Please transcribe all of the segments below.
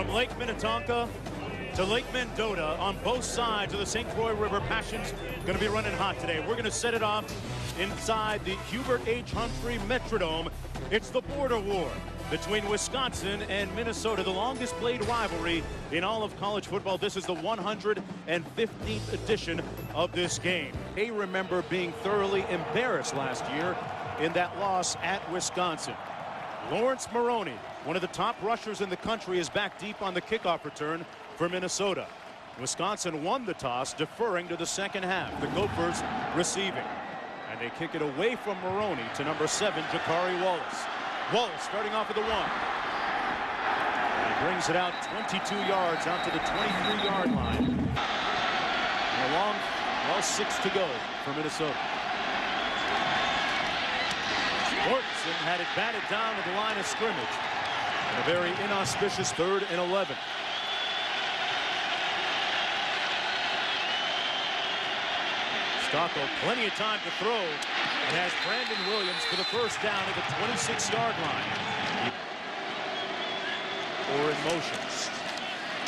From Lake Minnetonka to Lake Mendota, on both sides of the St. Croix River, passion's going to be running hot today. We're going to set it off inside the Hubert H. Humphrey Metrodome. It's the border war between Wisconsin and Minnesota, the longest played rivalry in all of college football. This is the 115th edition of this game. They remember being thoroughly embarrassed last year in that loss at Wisconsin. Lawrence Maroney, one of the top rushers in the country, is back deep on the kickoff return for Minnesota. Wisconsin won the toss, deferring to the second half. The Gophers receiving. And they kick it away from Maroney to number 7, Jakari Wallace. Wallace starting off at the 1. And he brings it out 22 yards out to the 23-yard line. And a long, 6 to go for Minnesota. Mortensen had it batted down at the line of scrimmage. And a very inauspicious 3rd and 11. Stocko, plenty of time to throw, and has Brandon Williams for the first down at the 26-yard line. Or in motion.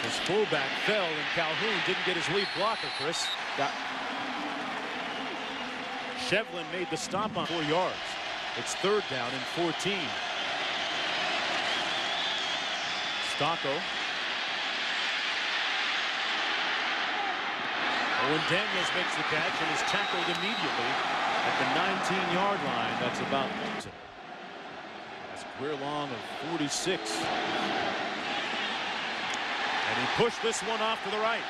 His fullback fell, and Calhoun didn't get his lead blocker, Chris. Shevlin made the stop on 4 yards. It's 3rd down and 14. Stocko. Owen Daniels makes the catch and is tackled immediately at the 19-yard line. That's about that's a career long of 46. And he pushed this one off to the right.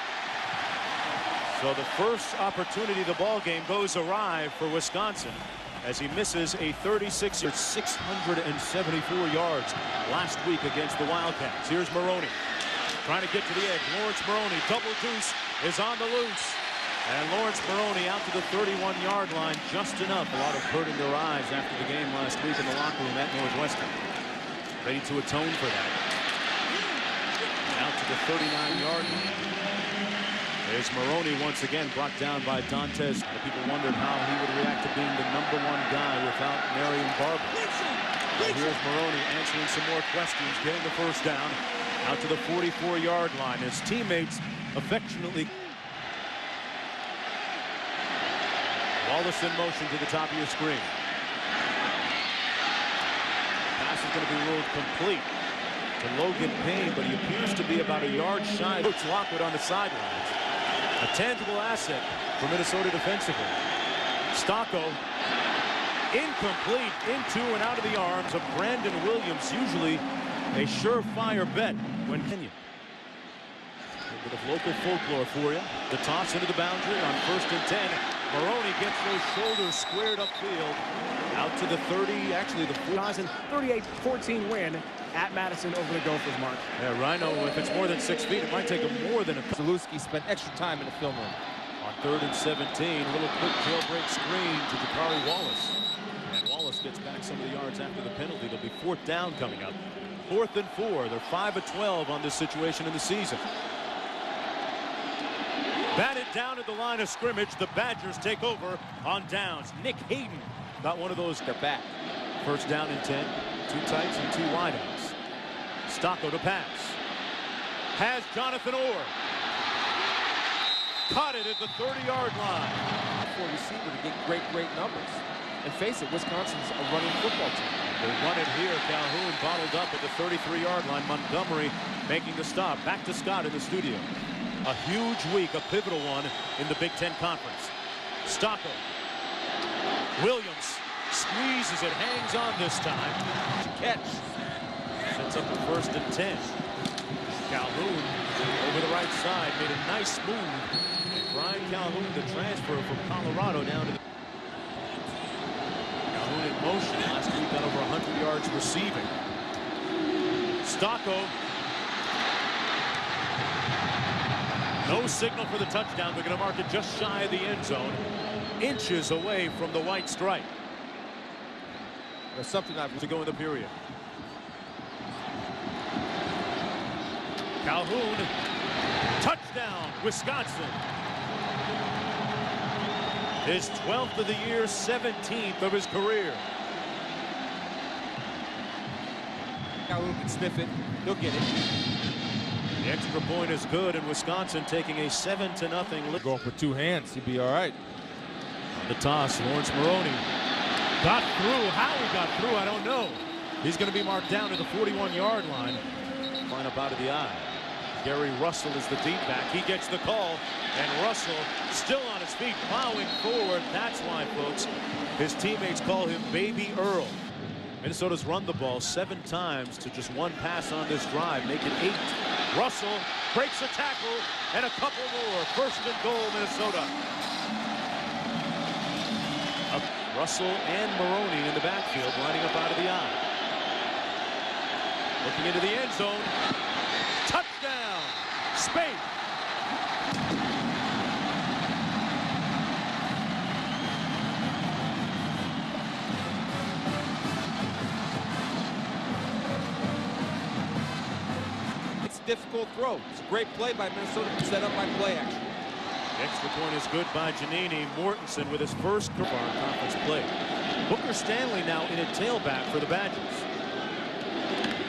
So the first opportunity of the ball game goes awry for Wisconsin as he misses a 36-yard, 674 yards last week against the Wildcats. Here's Maroney trying to get to the edge. Lawrence Maroney, double deuce, is on the loose. And Lawrence Maroney out to the 31-yard line, just enough. A lot of hurt in their eyes after the game last week in the locker room at Northwestern. Ready to atone for that. Out to the 39-yard line. There's Maroney once again brought down by Dantes. The people wondered how he would react to being the #1 guy without Marion Barber. Well, here's Maroney answering some more questions, getting the first down out to the 44-yard line. His teammates affectionately. Wallace in motion to the top of your screen. Pass is going to be ruled complete to Logan Payne, but he appears to be about a yard shy. Coach Lockwood on the sidelines. A tangible asset for Minnesota defensively. Stocko, incomplete, into and out of the arms of Brandon Williams, usually a surefire bet when Kenyon. A bit of local folklore for you. The toss into the boundary on 1st and 10. Maroney gets those shoulders squared upfield. Out to the 30, actually the 38-14 win at Madison over the Gophers, Mark. Yeah, Rhino, if it's more than 6 feet, it might take him more than a... Zalewski spent extra time in the film room. On 3rd and 17, a little quick jailbreak screen to Jakari Wallace. And Wallace gets back some of the yards after the penalty. There'll be 4th down coming up. 4th and 4. They're 5 of 12 on this situation in the season. Batted down at the line of scrimmage. The Badgers take over on downs. Nick Hayden got one of those. They're back. 1st down and 10. 2 tights and 2 wideouts. Stocko to pass. Has Jonathan Orr. Caught it at the 30-yard line. For a receiver to get great numbers. And face it, Wisconsin's a running football team. They run it here. Calhoun bottled up at the 33-yard line. Montgomery making the stop. Back to Scott in the studio. A huge week, a pivotal one in the Big Ten Conference. Stocko. Williams squeezes it, hangs on this time. Catch. Sets up the 1st and 10. Calhoun over the right side made a nice move. And Brian Calhoun, the transfer from Colorado, down to the... Calhoun in motion. Last week got over 100 yards receiving. Stocko. No signal for the touchdown. They're going to mark it just shy of the end zone. Inches away from the white stripe. There's something I've to go in the period. Calhoun. Touchdown, Wisconsin. His 12th of the year, 17th of his career. Calhoun can sniff it. He'll get it. The extra point is good, and Wisconsin taking a 7-0 lead. Go up with two hands, he'd be all right. On the toss, Lawrence Maroney got through. How he got through, I don't know. He's going to be marked down to the 41-yard line. Line up out of the eye. Gary Russell is the deep back. He gets the call, and Russell still on his feet, plowing forward. That's why, folks, his teammates call him Baby Earl. Minnesota's run the ball 7 times to just 1 pass on this drive, make it 8. Russell breaks a tackle, and a couple more. 1st and goal, Minnesota. Russell and Maroney in the backfield, lining up out of the eye. Looking into the end zone. Touchdown! Spade. It's a difficult throw. It's a great play by Minnesota, set up by play action. The extra point is good by Janini. Mortensen with his first conference play. Booker Stanley now in a tailback for the Badgers.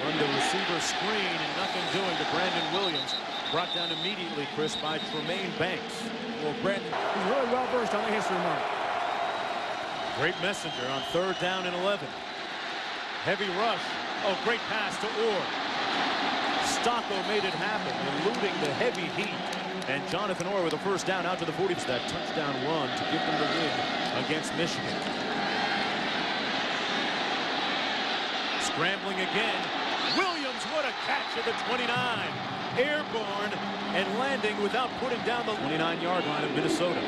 Run the receiver screen and nothing doing to Brandon Williams. Brought down immediately, Chris, by Tremaine Banks. Well, Brandon, he's really well versed on the history mark. Great messenger on 3rd down and 11. Heavy rush. Oh, great pass to Orr. Stocco made it happen, eluding the heavy heat. And Jonathan Orr with a 1st down out to the 40. That touchdown run to give them the win against Michigan. Scrambling again. Williams, what a catch at the 29. Airborne and landing without putting down the 29-yard line of Minnesota.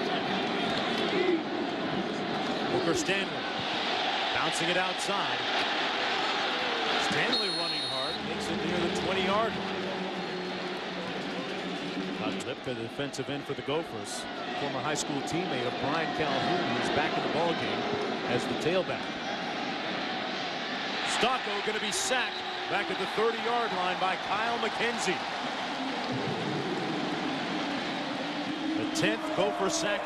Booker Stanley bouncing it outside. Stanley running hard, makes it near the 20-yard line. Lipka, the defensive end for the Gophers, former high school teammate of Brian Calhoun, who's back in the ballgame as the tailback. Stocco going to be sacked back at the 30-yard line by Kyle McKenzie. The 10th Gopher sack.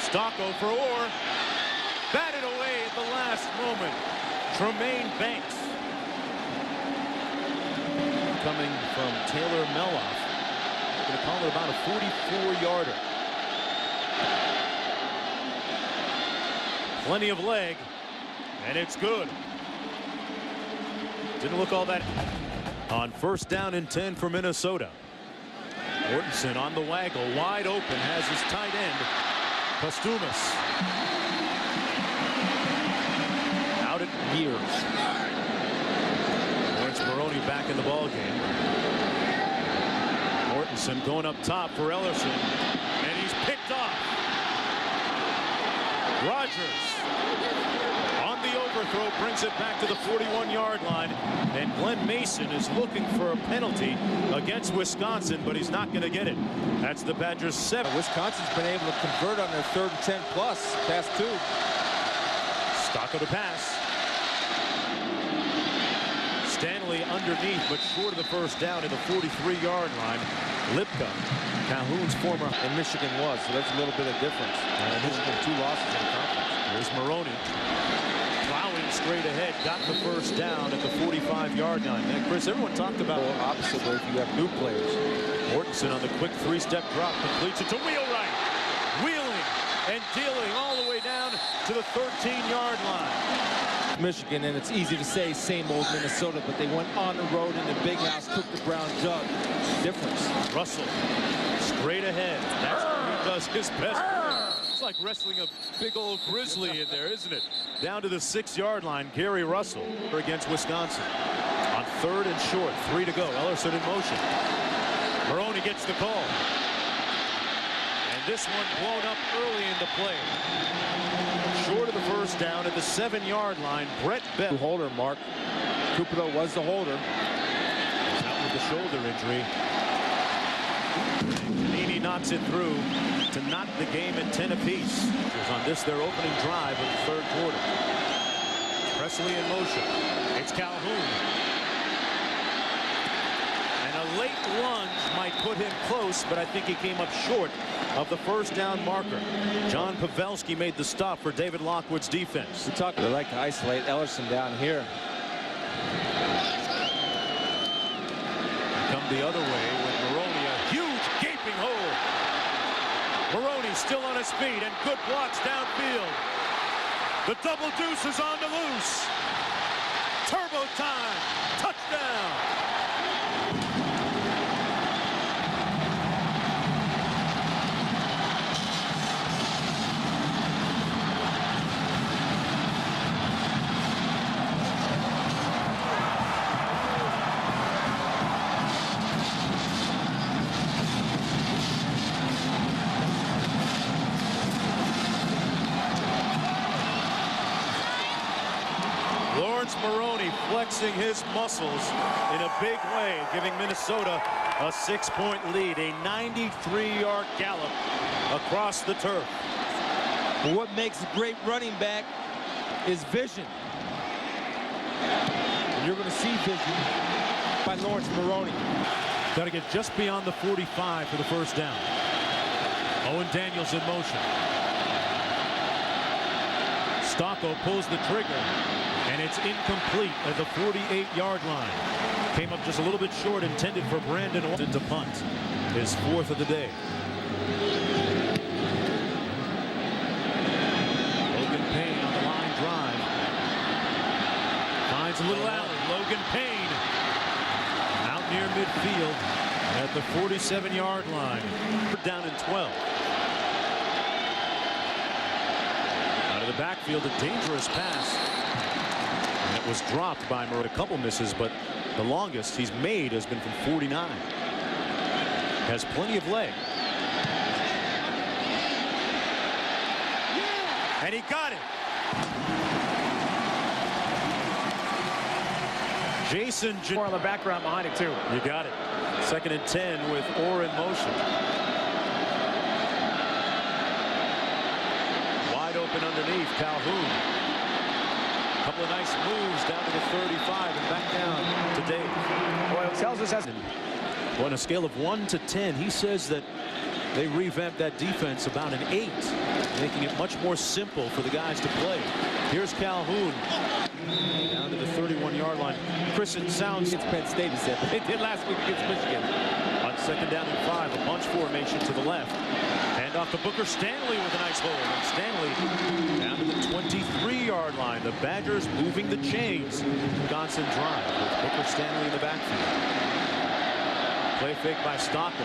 Stocco for Orr. Batted away at the last moment. Tremaine Banks. Coming from Taylor Meloff. We're going to call it about a 44-yarder. Plenty of leg, and it's good. Didn't look all that. On 1st down and 10 for Minnesota. Mortensen on the waggle, wide open, has his tight end, Postumus. Out at years. Maroney back in the ball game. Mortensen going up top for Ellerson, and he's picked off. Rogers on the overthrow brings it back to the 41-yard line, and Glenn Mason is looking for a penalty against Wisconsin, but he's not going to get it. That's the Badgers 7. Wisconsin's been able to convert on their 3rd and 10 plus, past 2. Stocco to pass. Stanley underneath, but short of the 1st down at the 43-yard line. Lipka, Calhoun's former in Michigan was, so that's a little bit of difference. Michigan 2 losses in the conference. Here's Maroney. Plowing straight ahead, got the 1st down at the 45-yard line. And Chris, everyone talked about the opposite way if you have new players. Mortensen on the quick 3-step drop completes it to Wheelwright. Wheeling and dealing all the way down to the 13-yard line. Michigan, and it's easy to say same old Minnesota, but they went on the road in the big house, took the brown jug. Difference. Russell straight ahead. That's what he does his best. It's like wrestling a big old grizzly in there, isn't it? Down to the 6-yard line, Gary Russell against Wisconsin. On 3rd and short, 3 to go. Ellerson in motion. Maroney gets the call. And this one blown up early in the play. Short of the 1st down at the 7-yard line. Brett Bell. Holder, Mark. Cupido was the holder. He's out with the shoulder injury. Janini knocks it through to knock the game at 10 apiece. It was on this, their opening drive of the 3rd quarter. Presley in motion. It's Calhoun. And a late lunge might put him close, but I think he came up short of the 1st down marker. John Pavelski made the stop for David Lockwood's defense. They like to isolate Ellerson down here. the other way with Maroney, a huge gaping hole. Maroney still on his feet and good blocks downfield. The double deuce is on the loose. Turbo time, touchdown. Maroney flexing his muscles in a big way, giving Minnesota a 6-point lead, a 93-yard gallop across the turf. But what makes a great running back is vision. And you're going to see vision by Lawrence Maroney. Got to get just beyond the 45 for the first down. Owen Daniels in motion. Stocco pulls the trigger, and it's incomplete at the 48-yard line. Came up just a little bit short, intended for Brandon Orton to punt. His 4th of the day. Logan Payne on the line drive. Finds a little alley. Logan Payne out near midfield at the 47-yard line. Down in 12. Out of the backfield, a dangerous pass. And it was dropped by Murray. A couple misses, but the longest he's made has been from 49. Has plenty of leg. And he got it. Jason More on the background behind it, too. You got it. 2nd and 10 with Orr in motion. Wide open underneath, Calhoun. A couple of nice moves down to the 35 and back down to Dave. Well, it tells us that's... Well, on a scale of 1 to 10, he says that they revamped that defense about an 8, making it much more simple for the guys to play. Here's Calhoun down to the 31-yard line. Chris, it sounds It's Penn State, he said, but they did last week against Michigan. on 2nd down and 5, a bunch formation to the left. Hand off to Booker Stanley with a nice hold. And Stanley down to the 23-yard line. The Badgers moving the chains. Wisconsin drive with Booker Stanley in the backfield. Play fake by Stocco.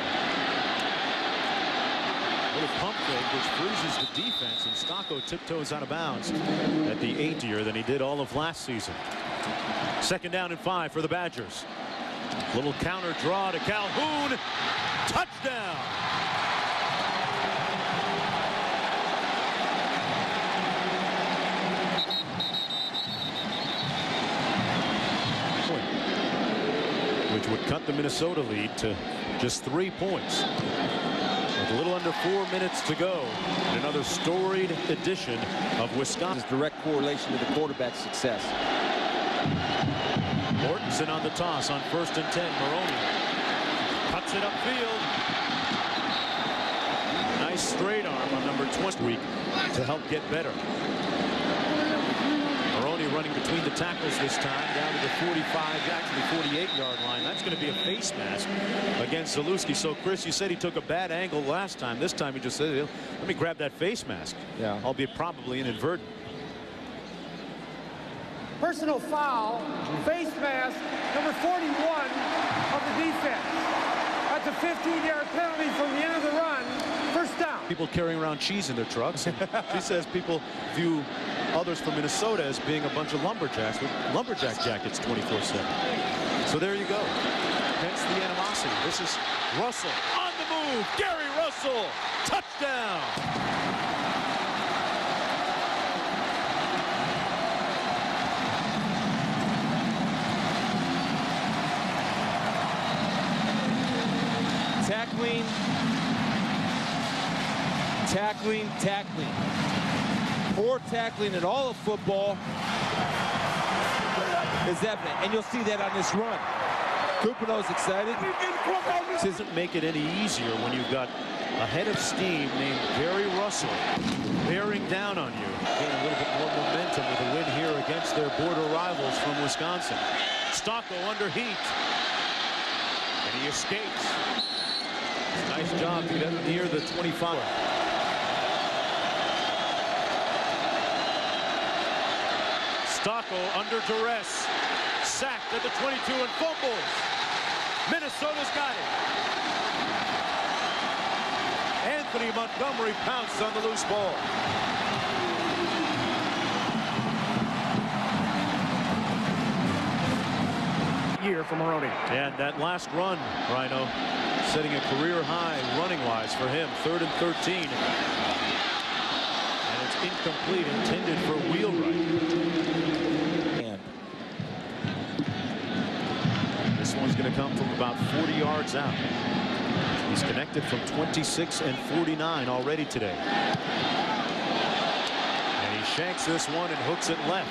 Little pump fake which freezes the defense, and Stocco tiptoes out of bounds at the 8-year than he did all of last season. 2nd down and 5 for the Badgers. Little counter draw to Calhoun. Touchdown. Which would cut the Minnesota lead to just 3 points. With a little under 4 minutes to go in another storied edition of Wisconsin. Direct correlation to the quarterback's success. Mortensen on the toss on 1st and 10. Maroney cuts it upfield. Nice straight arm on number 20 week to help get better. Maroney running between the tackles this time down to the 45, actually 48-yard line. That's going to be a face mask against Zalewski. So, Chris, you said he took a bad angle last time. This time he just said, let me grab that face mask. Yeah. Albeit probably inadvertent. Personal foul, face mask, number 41 of the defense. That's a 15-yard penalty from the end of the run. First down. People carrying around cheese in their trucks. And she says people view others from Minnesota as being a bunch of lumberjacks with lumberjack jackets 24/7. So there you go. Hence the animosity. This is Russell on the move. Gary Russell, touchdown. Tackling. Poor tackling in all of football is evident, and you'll see that on this run. Kupino's excited. This doesn't make it any easier when you've got a head of steam named Gary Russell bearing down on you. Gain a little bit more momentum with a win here against their border rivals from Wisconsin. Stocco under heat. And He escapes. Nice job to get near the 25. Stocco under duress. Sacked at the 22 and fumbles. Minnesota's got it. Anthony Montgomery pounced on the loose ball. Year for Maroney. And that last run, Rhino, setting a career high running-wise for him. 3rd and 13. And it's incomplete, intended for Wheelwright. This one's going to come from about 40 yards out. He's connected from 26 and 49 already today. And he shanks this one and hooks it left.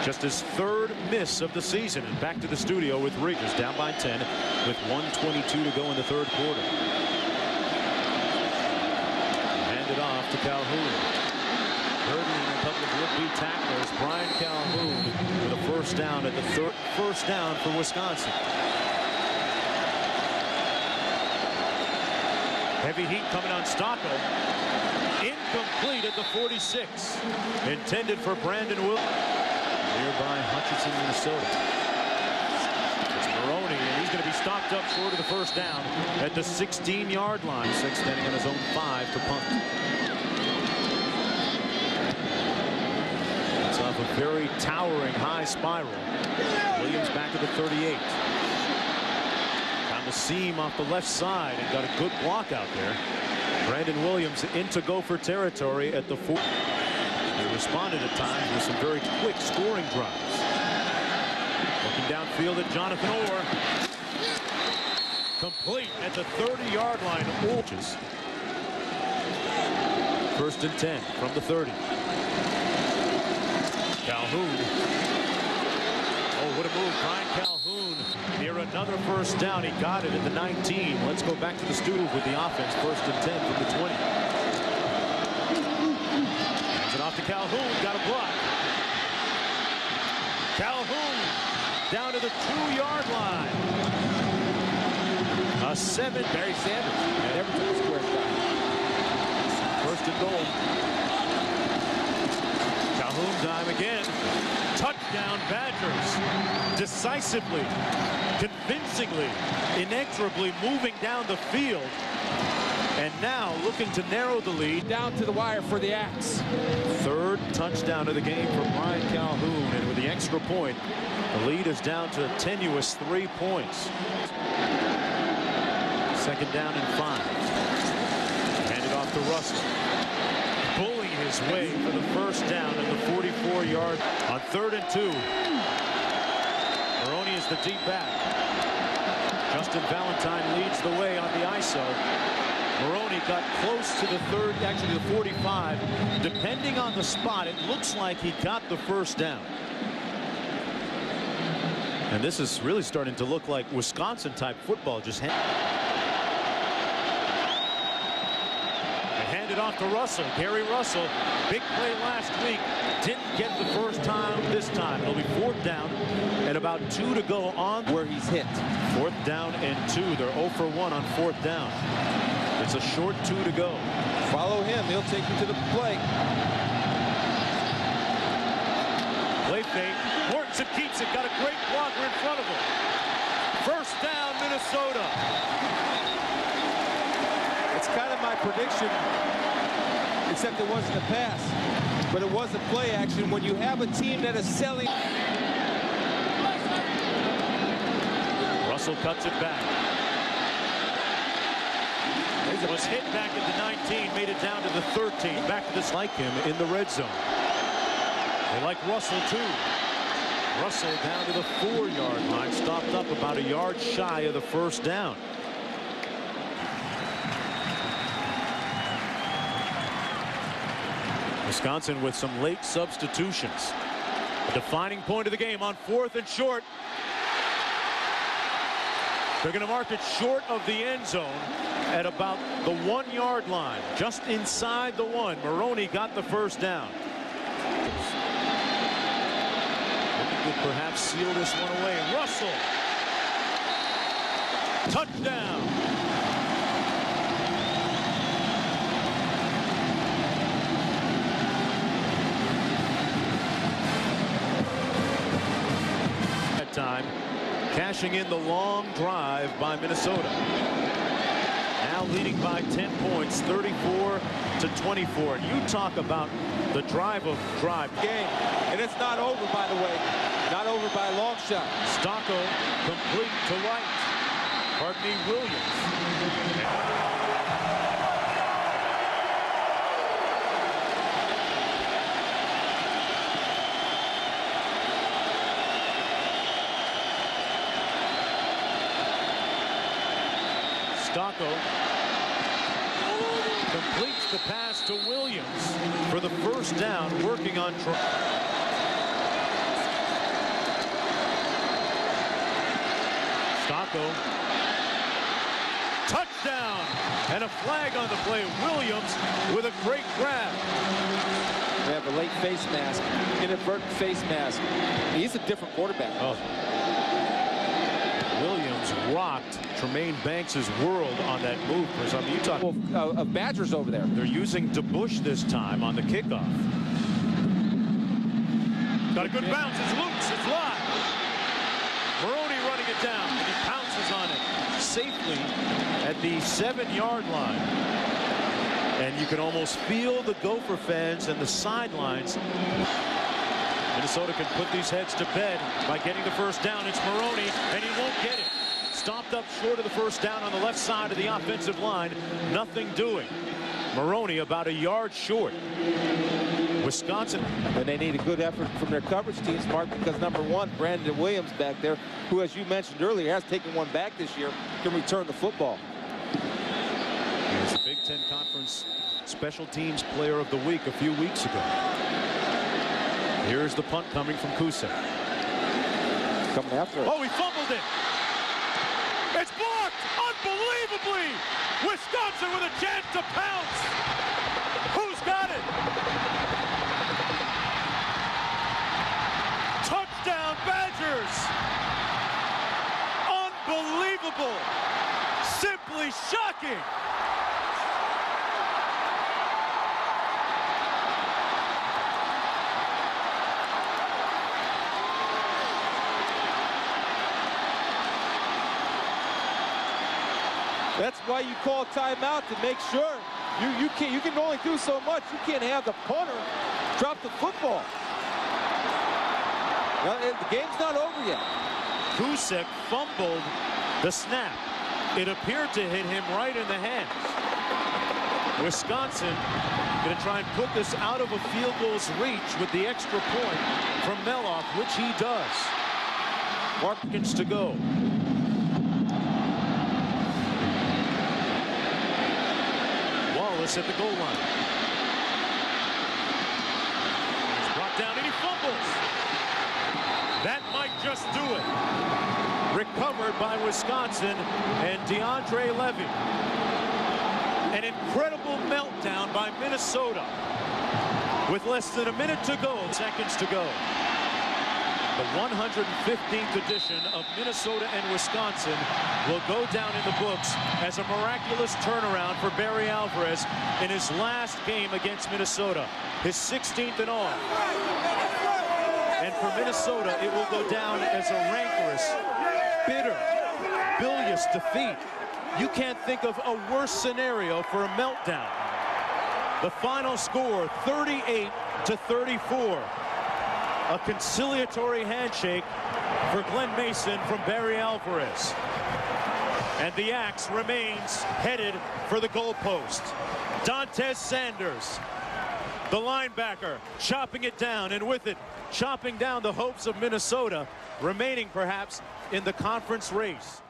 Just his 3rd miss of the season. And back to the studio with Riggers, down by 10 with 1:22 to go in the 3rd quarter. Hand it off to Calhoun. Hurdling a couple of would-be tacklers. Brian Calhoun with a 1st down at the 3rd. 1st down for Wisconsin. Heavy heat coming on Stocco. Incomplete at the 46. Intended for Brandon Williams. Nearby Hutchinson, Minnesota. It's Maroney, and he's going to be stopped up short of the 1st down at the 16-yard line. 6 standing on his own 5 to punt. It's off a very towering high spiral. Williams back to the 38. Found the seam off the left side and got a good block out there. Brandon Williams into Gopher territory at the 4. They responded at times with some very quick scoring drives. Looking downfield at Jonathan Orr. Complete at the 30-yard line. Orches. 1st and 10 from the 30. Calhoun. Oh, what a move. Brian Calhoun near another 1st down. He got it at the 19. Let's go back to the studio with the offense. 1st and 10 from the 20. Off to Calhoun, got a block. Calhoun down to the 2-yard line. A 7. Barry Sanders at Everton square shot. 1st and goal. Calhoun time again. Touchdown Badgers. Decisively, convincingly, inexorably moving down the field. And now looking to narrow the lead. Down to the wire for the Axe. 3rd touchdown of the game for Brian Calhoun. And with the extra point, the lead is down to a tenuous 3 points. 2nd down and 5. Handed off to Russell. Pulling his way for the 1st down at the 44-yard. On 3rd and 2. Maroney is the deep back. Justin Valentine leads the way on the ISO. Maroney got close to the 3rd, actually the 45. Depending on the spot, it looks like he got the 1st down. And this is really starting to look like Wisconsin-type football. Just handed off to Russell. Gary Russell, big play last week. Didn't get the 1st time this time. It'll be 4th down and about 2 to go on where he's hit. 4th down and 2. They're 0 for 1 on 4th down. It's a short 2 to go. Follow him. He'll take you to the play. Play fake. Mortensen keeps it. Got a great blocker in front of him. 1st down, Minnesota. It's kind of my prediction, except it wasn't a pass. But it was a play action when you have a team that is selling. Russell cuts it back. Was hit back at the 19, made it down to the 13. Back to this like him in the red zone. They like Russell too. Russell down to the 4-yard line, stopped up about a yard shy of the 1st down. Wisconsin with some late substitutions. A defining point of the game on 4th and short. They're going to mark it short of the end zone at about the 1-yard line, just inside the 1. Maroney got the 1st down. Could perhaps seal this one away. Russell Touchdown. That time, cashing in the long drive by Minnesota. Now leading by 10 points, 34-24. And you talk about the drive game. And it's not over, by the way. Not over by a long shot. Stocco complete to White. Pardon me, Williams. Stocco completes the pass to Williams for the first down, working on Stocco. Touchdown, and a flag on the play. Williams with a great grab. They have a late face mask, inadvertent face mask. He's a different quarterback. Oh. Williams rocked Tremaine Banks' world on that move. For some, you talk of Badgers over there. They're using DeBush this time on the kickoff. Got a good bounce. It's loose. It's live. Maroney running it down, and he pounces on it safely at the 7-yard line. And you can almost feel the Gopher fans and the sidelines. Minnesota can put these heads to bed by getting the first down. It's Maroney, and he won't get it. Stopped up short of the first down on the left side of the offensive line. Nothing doing. Maroney about a yard short. Wisconsin. And they need a good effort from their coverage teams, Mark, because number one, Brandon Williams back there, who, as you mentioned earlier, has taken one back this year, can return the football. He was the Big Ten Conference Special Teams Player of the Week a few weeks ago. Here's the punt coming from Kusek. Coming after it. Oh, he fumbled it. It's blocked unbelievably. Wisconsin with a chance to pounce. Who's got it? Touchdown Badgers. Unbelievable. Simply shocking. That's why you call timeout, to make sure you can only do so much. You can't have the punter drop the football. Well, the game's not over yet. Kusek fumbled the snap. It appeared to hit him right in the hands. Wisconsin going to try and put this out of a field goal's reach with the extra point from Meloff, which he does. Seconds to go. Wallace at the goal line. He's brought down and he fumbles. That might just do it. Recovered by Wisconsin and DeAndre Levy. An incredible meltdown by Minnesota. With less than a minute to go, seconds to go. The 115th edition of Minnesota and Wisconsin will go down in the books as a miraculous turnaround for Barry Alvarez in his last game against Minnesota, his 16th in all. And for Minnesota, it will go down as a rancorous, bitter, bilious defeat. You can't think of a worse scenario for a meltdown. The final score, 38-34. A conciliatory handshake for Glenn Mason from Barry Alvarez. And the axe remains headed for the goalpost. Dante Sanders, the linebacker, chopping it down, and with it, chopping down the hopes of Minnesota, remaining perhaps in the conference race.